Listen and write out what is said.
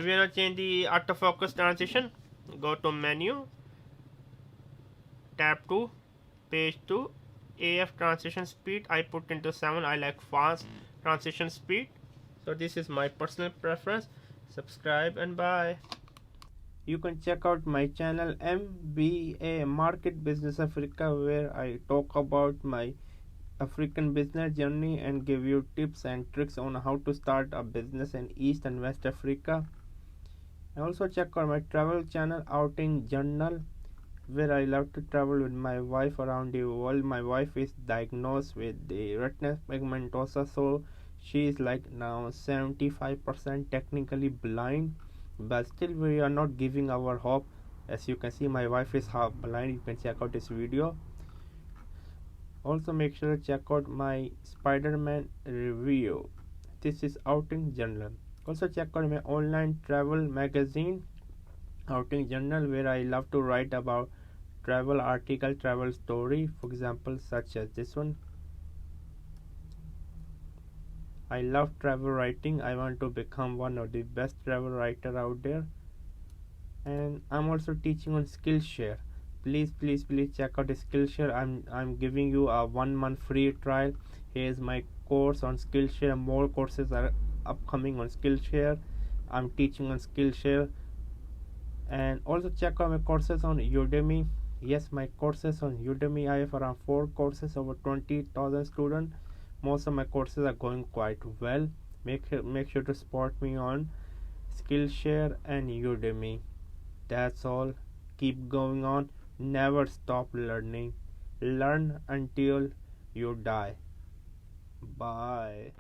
we're gonna change the autofocus transition. Go to menu, tab 2, page 2, AF transition speed. I put into 7. I like fast transition speed. So this is my personal preference. Subscribe and bye. You can check out my channel MBA Market Business Africa, where I talk about my African business journey and give you tips and tricks on how to start a business in East and West Africa. And also check out my travel channel Outing Journal, where I love to travel with my wife around the world. My wife is diagnosed with the retinal pigmentosa, so she is like now 75% technically blind, but still we are not giving our hope. As you can see, my wife is half blind. You can check out this video. Also make sure to check out my Spider-Man review. This is Outing Journal. Also check out my online travel magazine Outing Journal, where I love to write about travel article, travel story, for example such as this one. I love travel writing. I want to become one of the best travel writer out there. And I'm also teaching on Skillshare. Please check out Skillshare. I'm giving you a 1 month free trial. Here's my course on Skillshare. More courses are upcoming on Skillshare. I'm teaching on Skillshare. And also check out my courses on Udemy. Yes, my courses on Udemy. I have around 4 courses, over 20,000 students. Most of my courses are going quite well. Make sure to support me on Skillshare and Udemy. That's all. Keep going on. Never stop learning. Learn until you die. Bye.